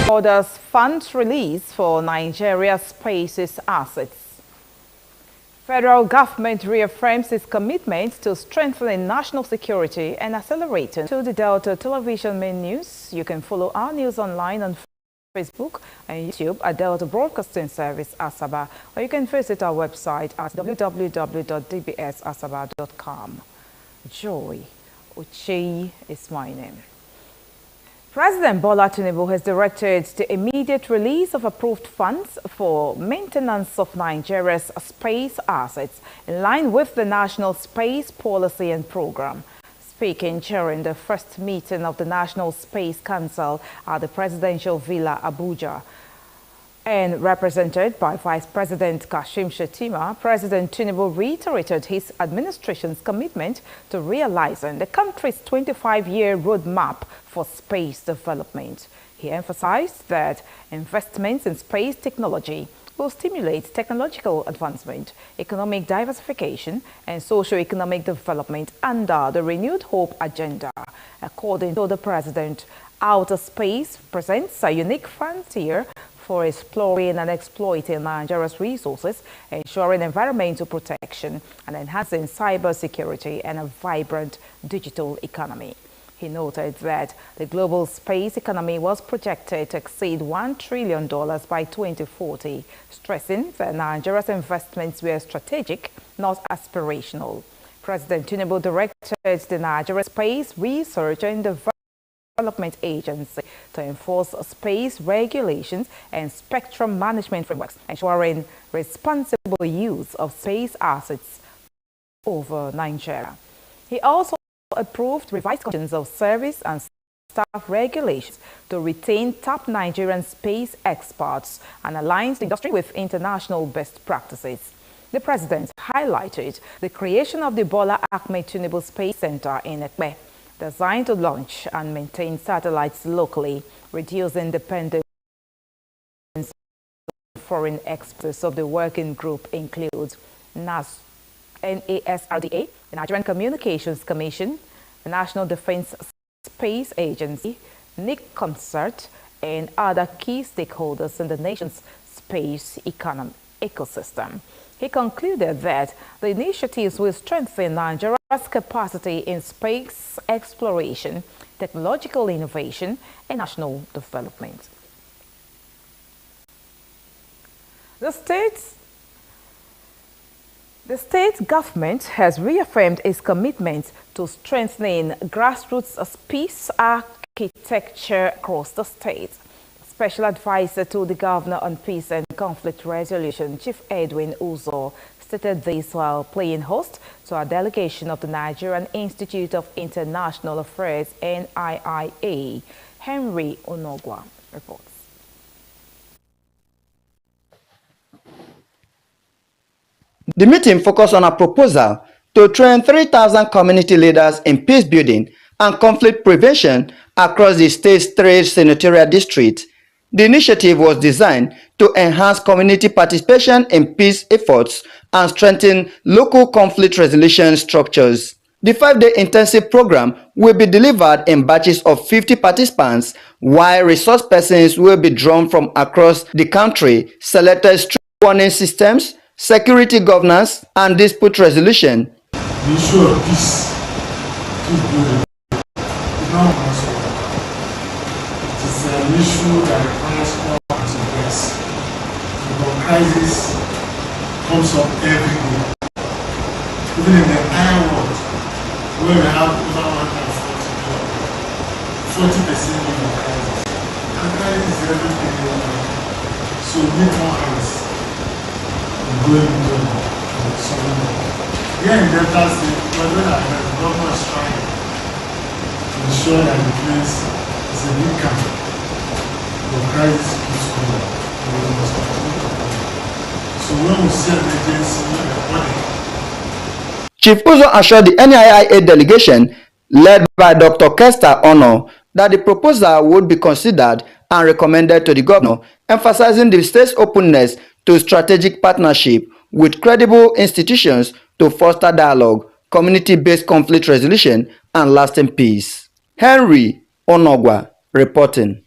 orders funds release for Nigeria's space assets. Federal government reaffirms its commitment to strengthening national security and accelerating to the Delta Television main news. You can follow our news online on Facebook and YouTube at Delta Broadcasting Service Asaba, or you can visit our website at www.dbsasaba.com. Joy Ucheyi is my name. President Bola Tinubu has directed the immediate release of approved funds for maintenance of Nigeria's space assets in line with the National Space Policy and Program. Speaking during the first meeting of the National Space Council at the Presidential Villa, Abuja, and represented by Vice President Kashim Shettima, President Tinubu reiterated his administration's commitment to realizing the country's 25-year roadmap for space development. He emphasized that investments in space technology will stimulate technological advancement, economic diversification, and socio-economic development under the Renewed Hope agenda. According to the president, outer space presents a unique frontier for exploring and exploiting Nigeria's resources, ensuring environmental protection, and enhancing cybersecurity and a vibrant digital economy. He noted that the global space economy was projected to exceed $1 trillion by 2040, stressing that Nigeria's investments were strategic, not aspirational. President Tinubu directed the Nigeria Space Research and Development Agency to enforce space regulations and spectrum management frameworks, ensuring responsible use of space assets over Nigeria. He also approved revised conditions of service and staff regulations to retain top Nigerian space experts and align the industry with international best practices. The president highlighted the creation of the Bola Ahmed Tinubu Space Center in Ekpe, designed to launch and maintain satellites locally, reducing dependence on foreign experts. Of the working group includes NASRDA, the Nigerian Communications Commission, the National Defense Space Agency, NIC Concert, and other key stakeholders in the nation's space ecosystem. He concluded that the initiatives will strengthen Nigeria's capacity in space exploration, technological innovation, and national development. The state government has reaffirmed its commitment to strengthening grassroots peace architecture across the state. Special Advisor to the Governor on Peace and Conflict Resolution, Chief Edwin Uzo, stated this while playing host to a delegation of the Nigerian Institute of International Affairs, NIIA. Henry Onogwa reports. The meeting focused on a proposal to train 3,000 community leaders in peace building and conflict prevention across the state's 3 senatorial districts. The initiative was designed to enhance community participation in peace efforts and strengthen local conflict resolution structures. The 5-day intensive program will be delivered in batches of 50 participants, while resource persons will be drawn from across the country, selected street warning systems, security governance, and dispute resolution. The issue of peace is building. It is an issue that requires all hands on deck. The crisis comes up every day. Even in the entire world, where we have over 40% of the crisis. And crisis is every day. So we need more hands going into solving it. Here in Delta State, we're doing our best. The government is trying to ensure that the place is a new camp. The crisis keeps going. We must continue to go. So when we see an agency, Chief Uzo assured the NIIA delegation, led by Dr. Kester Ono, that the proposal would be considered and recommended to the governor, emphasizing the state's openness to strategic partnership with credible institutions to foster dialogue, community-based conflict resolution, and lasting peace. Henry Onogwa reporting.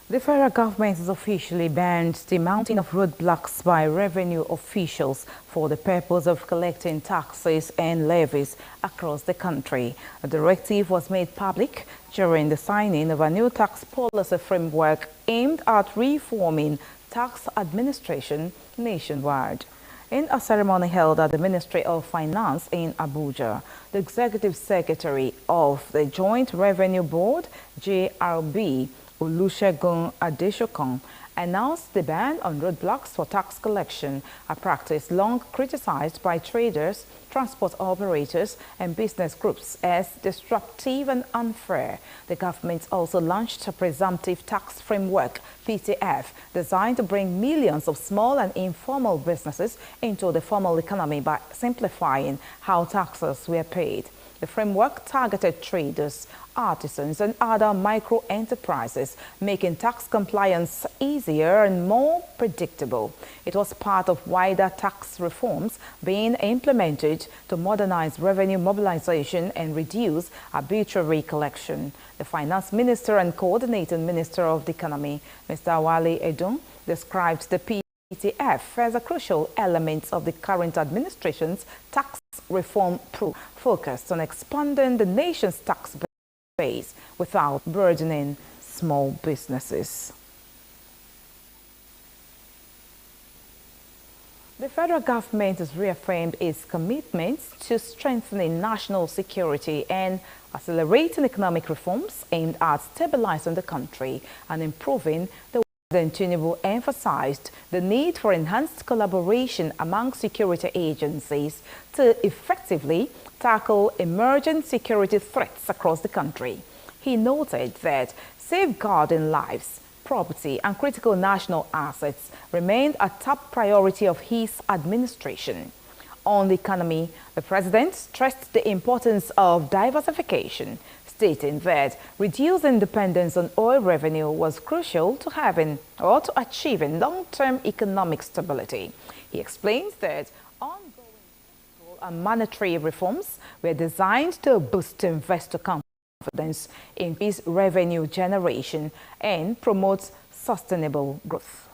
The federal government has officially banned the mounting of roadblocks by revenue officials for the purpose of collecting taxes and levies across the country. A directive was made public during the signing of a new tax policy framework aimed at reforming tax administration nationwide. In a ceremony held at the Ministry of Finance in Abuja, the Executive Secretary of the Joint Revenue Board, JRB, Olusegun Adesokan, announced the ban on roadblocks for tax collection, a practice long criticized by traders, transport operators and business groups as disruptive and unfair. The government also launched a presumptive tax framework, PTF, designed to bring millions of small and informal businesses into the formal economy by simplifying how taxes were paid. The framework targeted traders, artisans and other micro-enterprises, making tax compliance easier and more predictable. It was part of wider tax reforms being implemented to modernize revenue mobilization and reduce arbitrary collection. The Finance Minister and Coordinating Minister of the Economy, Mr. Wale Edun, described the PTF as a crucial element of the current administration's tax reform program, focused on expanding the nation's tax base without burdening small businesses. The federal government has reaffirmed its commitments to strengthening national security and accelerating economic reforms aimed at stabilizing the country and improving the President Tinubu emphasized the need for enhanced collaboration among security agencies to effectively tackle emerging security threats across the country. He noted that safeguarding lives, property and critical national assets remained a top priority of his administration. On the economy, the president stressed the importance of diversification, stating that reducing dependence on oil revenue was crucial to having or to achieving long-term economic stability. He explains that ongoing fiscal and monetary reforms were designed to boost investor confidence, increase revenue generation, and promote sustainable growth.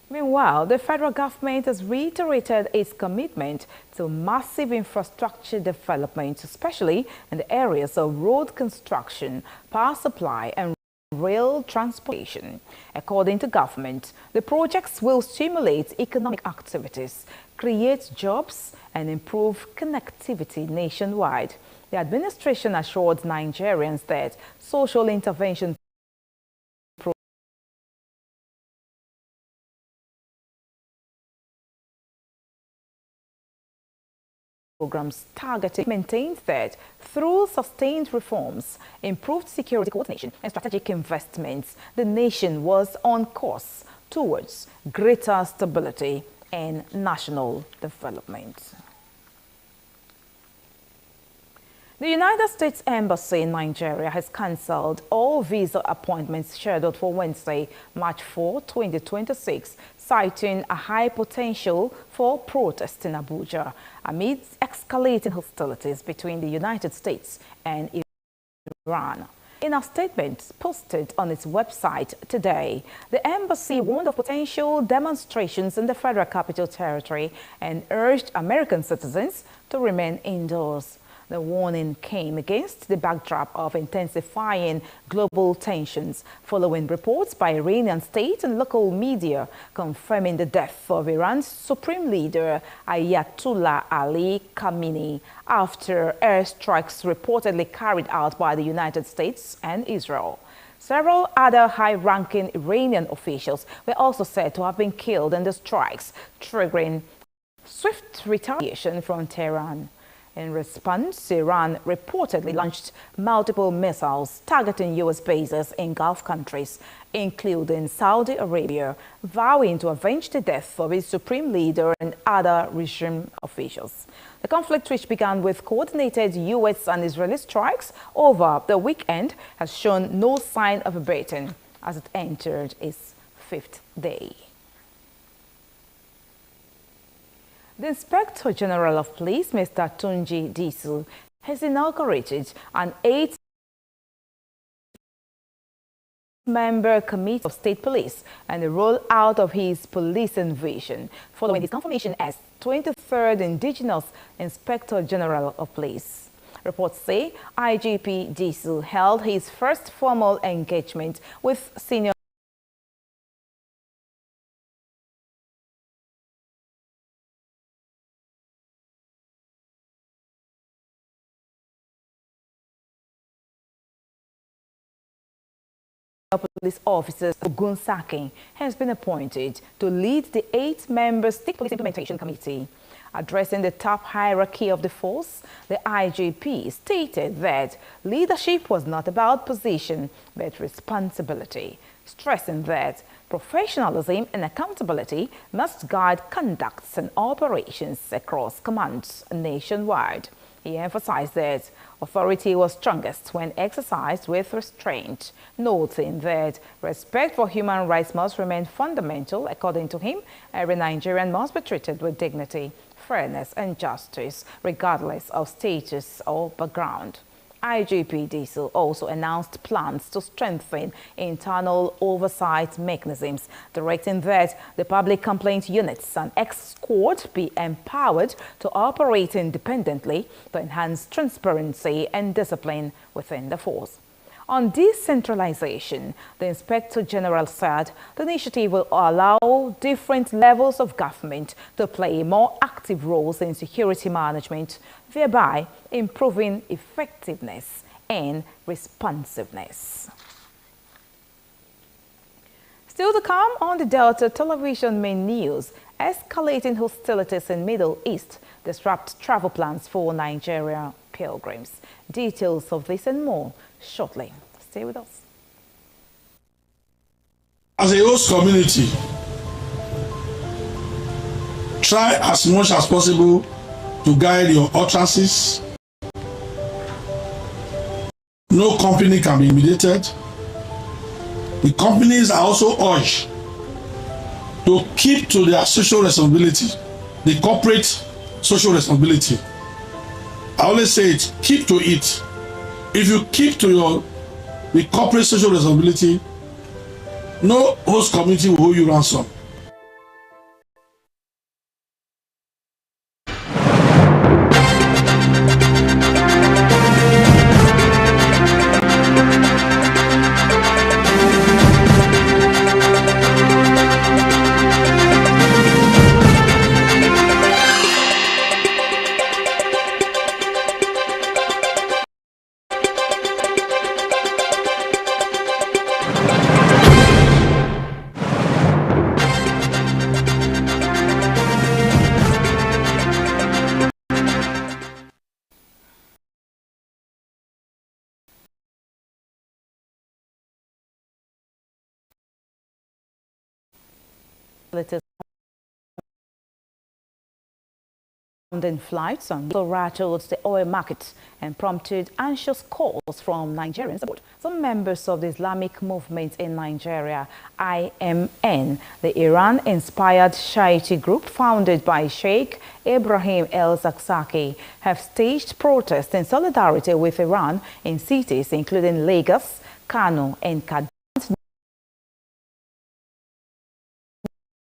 Meanwhile, the federal government has reiterated its commitment to massive infrastructure development, especially in the areas of road construction, power supply, and rail transportation. According to government, the projects will stimulate economic activities, create jobs, and improve connectivity nationwide. The administration assured Nigerians that social intervention programs targeted maintained that through sustained reforms, improved security coordination and strategic investments, the nation was on course towards greater stability and national development. The United States Embassy in Nigeria has cancelled all visa appointments scheduled for Wednesday, March 4, 2026, citing a high potential for protests in Abuja amid escalating hostilities between the United States and Iran. In a statement posted on its website today, the embassy warned of potential demonstrations in the Federal Capital Territory and urged American citizens to remain indoors. The warning came against the backdrop of intensifying global tensions following reports by Iranian state and local media confirming the death of Iran's supreme leader Ayatollah Ali Khamenei after airstrikes reportedly carried out by the United States and Israel. Several other high-ranking Iranian officials were also said to have been killed in the strikes, triggering swift retaliation from Tehran. In response, Iran reportedly launched multiple missiles targeting U.S. bases in Gulf countries, including Saudi Arabia, vowing to avenge the death of its supreme leader and other regime officials. The conflict, which began with coordinated U.S. and Israeli strikes over the weekend, has shown no sign of abating as it entered its fifth day. The Inspector General of Police, Mr. Tunji Disu, has inaugurated an 8 member committee of state police and the rollout of his policing vision following his confirmation as 23rd Indigenous Inspector General of Police. Reports say IGP Disu held his first formal engagement with senior police officers. Ogun Sakin has been appointed to lead the 8-member State Police Implementation Committee. Addressing the top hierarchy of the force, the IGP stated that leadership was not about position but responsibility, stressing that professionalism and accountability must guide conducts and operations across commands nationwide. He emphasized that authority was strongest when exercised with restraint, noting that respect for human rights must remain fundamental. According to him, every Nigerian must be treated with dignity, fairness and justice, regardless of status or background. IGP Diesel also announced plans to strengthen internal oversight mechanisms, directing that the public complaint units and X-Squad be empowered to operate independently to enhance transparency and discipline within the force. On decentralization, the Inspector General said the initiative will allow different levels of government to play more active roles in security management, thereby improving effectiveness and responsiveness. Still to come on the Delta Television main news, escalating hostilities in Middle East disrupt travel plans for Nigeria pilgrims. Details of this and more shortly. Stay with us. As a host community, try as much as possible to guide your utterances. No company can be intimidated. The companies are also urged to keep to their social responsibility, the corporate social responsibility. I always say it, keep to it. If you keep to the corporate social responsibility, no host community will hold you ransom. In flights and also rattled the oil market and prompted anxious calls from Nigerians. Some members of the Islamic movement in Nigeria, IMN, the Iran-inspired Shiite group founded by Sheikh Ibrahim el-Zakzaki, have staged protests in solidarity with Iran in cities including Lagos, Kano and Kaduna.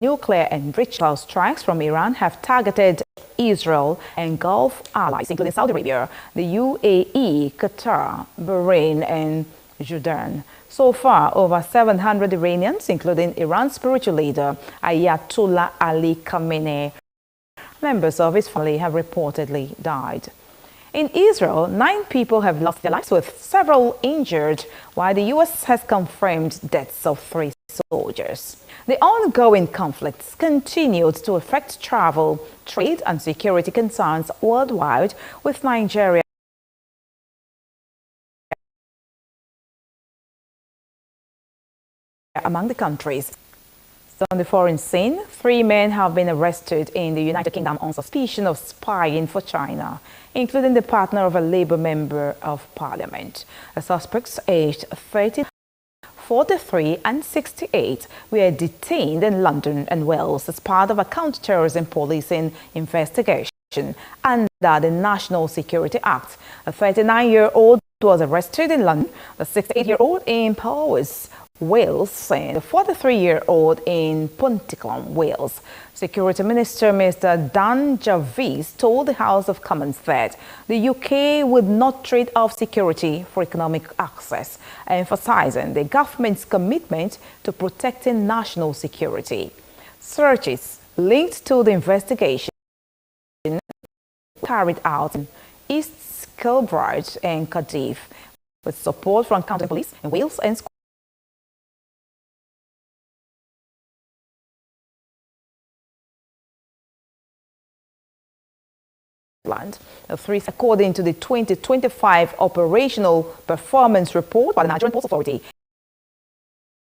Nuclear and ritual strikes from Iran have targeted Israel and Gulf allies, including Saudi Arabia, the UAE, Qatar, Bahrain, and Jordan. So far, over 700 Iranians, including Iran's spiritual leader Ayatollah Ali Khamenei, members of his family, have reportedly died. In Israel, 9 people have lost their lives, with several injured, while the U.S. has confirmed deaths of 3 soldiers. The ongoing conflicts continued to affect travel, trade and security concerns worldwide, with Nigeria among the countries. So on the foreign scene, 3 men have been arrested in the United Kingdom on suspicion of spying for China, including the partner of a Labour member of Parliament. The suspects, aged 30, 43 and 68, were detained in London and Wales as part of a counter-terrorism policing investigation under the National Security Act. A 39-year-old was arrested in London. The 68-year-old in Powys Wales and a 43-year-old in Pontyclun, Wales. Security Minister Mr. Dan Jarvis told the House of Commons that the UK would not trade off security for economic access, emphasizing the government's commitment to protecting national security. Searches linked to the investigation carried out in East Kilbride and Cardiff, with support from county police in Wales and Scotland. According to the 2025 Operational Performance Report by the Nigerian Ports Authority,